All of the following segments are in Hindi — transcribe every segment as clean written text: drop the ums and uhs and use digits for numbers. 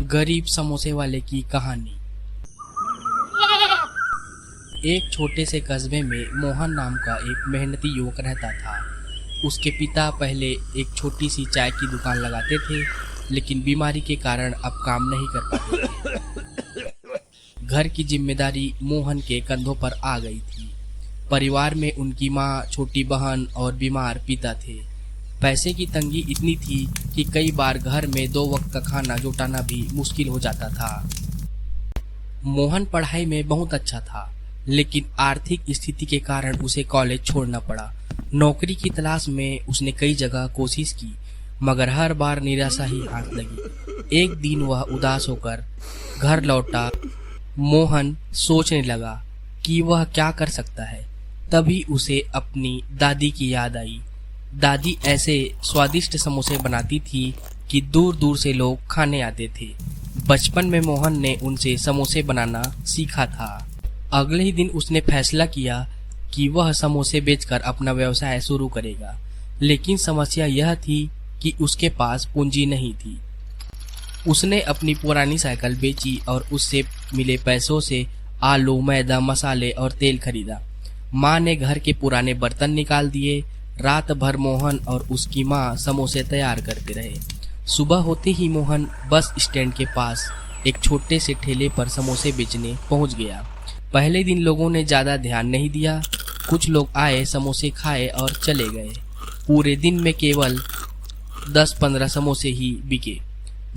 गरीब समोसे वाले की कहानी। एक छोटे से कस्बे में मोहन नाम का एक मेहनती युवक रहता था। उसके पिता पहले एक छोटी सी चाय की दुकान लगाते थे, लेकिन बीमारी के कारण अब काम नहीं कर पाते थे। घर की जिम्मेदारी मोहन के कंधों पर आ गई थी। परिवार में उनकी माँ, छोटी बहन और बीमार पिता थे। पैसे की तंगी इतनी थी कि कई बार घर में 2 वक्त का खाना जुटाना भी मुश्किल हो जाता था। मोहन पढ़ाई में बहुत अच्छा था, लेकिन आर्थिक स्थिति के कारण उसे कॉलेज छोड़ना पड़ा। नौकरी की तलाश में उसने कई जगह कोशिश की, मगर हर बार निराशा ही हाथ लगी। एक दिन वह उदास होकर घर लौटा। मोहन सोचने लगा कि वह क्या कर सकता है। तभी उसे अपनी दादी की याद आई। दादी ऐसे स्वादिष्ट समोसे बनाती थी कि दूर दूर से लोग खाने आते थे। बचपन में मोहन ने उनसे समोसे बनाना सीखा था। अगले ही दिन उसने फैसला किया कि वह समोसे बेचकर अपना व्यवसाय शुरू करेगा, लेकिन समस्या यह थी कि उसके पास पूंजी नहीं थी। उसने अपनी पुरानी साइकिल बेची और उससे मिले पैसों से आलू, मैदा, मसाले और तेल खरीदा। माँ ने घर के पुराने बर्तन निकाल दिए। रात भर मोहन और उसकी माँ समोसे तैयार करते रहे। सुबह होते ही मोहन बस स्टैंड के पास एक छोटे से ठेले पर समोसे बेचने पहुंच गया। पहले दिन लोगों ने ज़्यादा ध्यान नहीं दिया। कुछ लोग आए, समोसे खाए और चले गए। पूरे दिन में केवल 10-15 समोसे ही बिके।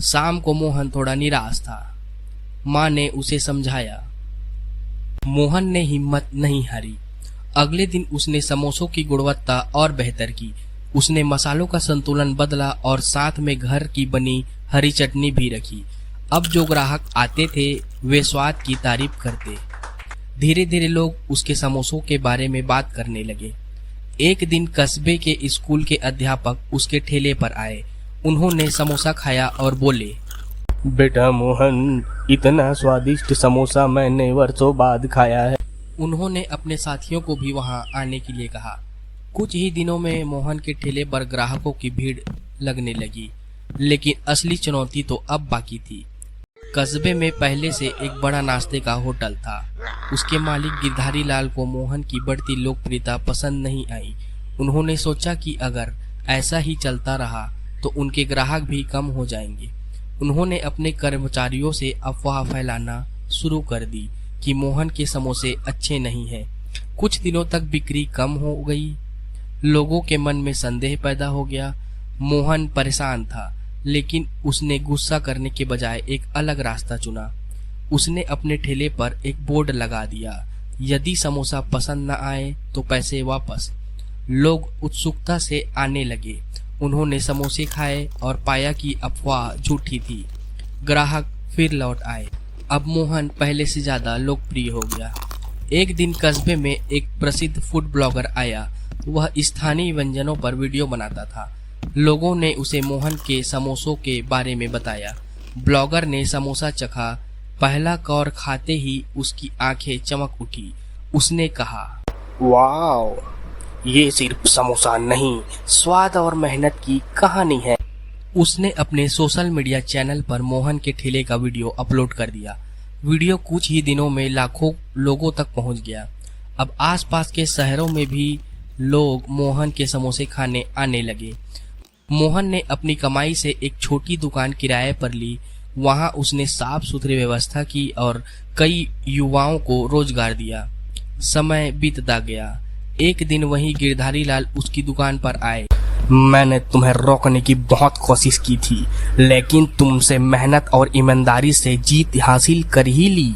शाम को मोहन थोड़ा निराश था। माँ ने उसे समझाया। मोहन ने हिम्मत नहीं हारी। अगले दिन उसने समोसों की गुणवत्ता और बेहतर की। उसने मसालों का संतुलन बदला और साथ में घर की बनी हरी चटनी भी रखी। अब जो ग्राहक आते थे वे स्वाद की तारीफ करते। धीरे धीरे लोग उसके समोसों के बारे में बात करने लगे। एक दिन कस्बे के स्कूल के अध्यापक उसके ठेले पर आए। उन्होंने समोसा खाया और बोले, बेटा मोहन, इतना स्वादिष्ट समोसा मैंने वर्षों बाद खाया है। उन्होंने अपने साथियों को भी वहां आने के लिए कहा। कुछ ही दिनों में मोहन के ठेले पर ग्राहकों की भीड़ लगने लगी, लेकिन असली चुनौती तो अब बाकी थी। कस्बे में पहले से एक बड़ा नाश्ते का होटल था। उसके मालिक गिरधारी लाल को मोहन की बढ़ती लोकप्रियता पसंद नहीं आई। उन्होंने सोचा कि अगर ऐसा ही चलता रहा तो उनके ग्राहक भी कम हो जाएंगे। उन्होंने अपने कर्मचारियों से अफवाह फैलाना शुरू कर दी कि मोहन के समोसे अच्छे नहीं हैं। कुछ दिनों तक बिक्री कम हो गई। लोगों के मन में संदेह पैदा हो गया। मोहन परेशान था, लेकिन उसने गुस्सा करने के बजाय एक अलग रास्ता चुना। उसने अपने ठेले पर एक बोर्ड लगा दिया, यदि समोसा पसंद न आए तो पैसे वापस। लोग उत्सुकता से आने लगे। उन्होंने समोसे खाए और पाया कि अफवाह झूठी थी। ग्राहक फिर लौट आए। अब मोहन पहले से ज्यादा लोकप्रिय हो गया। एक दिन कस्बे में एक प्रसिद्ध फूड ब्लॉगर आया। वह स्थानीय व्यंजनों पर वीडियो बनाता था। लोगों ने उसे मोहन के समोसों के बारे में बताया। ब्लॉगर ने समोसा चखा। पहला कौर खाते ही उसकी आंखें चमक उठी। उसने कहा, वाओ, ये सिर्फ समोसा नहीं, स्वाद और मेहनत की कहानी है। उसने अपने सोशल मीडिया चैनल पर मोहन के ठेले का वीडियो अपलोड कर दिया। वीडियो कुछ ही दिनों में लाखों लोगों तक पहुंच गया। अब आसपास के शहरों में भी लोग मोहन के समोसे खाने आने लगे। मोहन ने अपनी कमाई से एक छोटी दुकान किराए पर ली। वहां उसने साफ सुथरी व्यवस्था की और कई युवाओं को रोजगार दिया। समय बीतता गया। एक दिन वहीं गिरधारी लाल उसकी दुकान पर आए। मैंने तुम्हें रोकने की बहुत कोशिश की थी, लेकिन तुमसे मेहनत और ईमानदारी से जीत हासिल कर ही ली।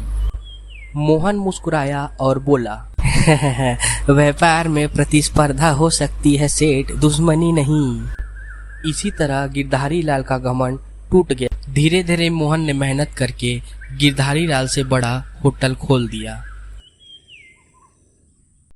मोहन मुस्कुराया और बोला, व्यापार में प्रतिस्पर्धा हो सकती है सेठ, दुश्मनी नहीं। इसी तरह गिरधारी लाल का घमंड टूट गया। धीरे धीरे मोहन ने मेहनत करके गिरधारी लाल से बड़ा होटल खोल दिया।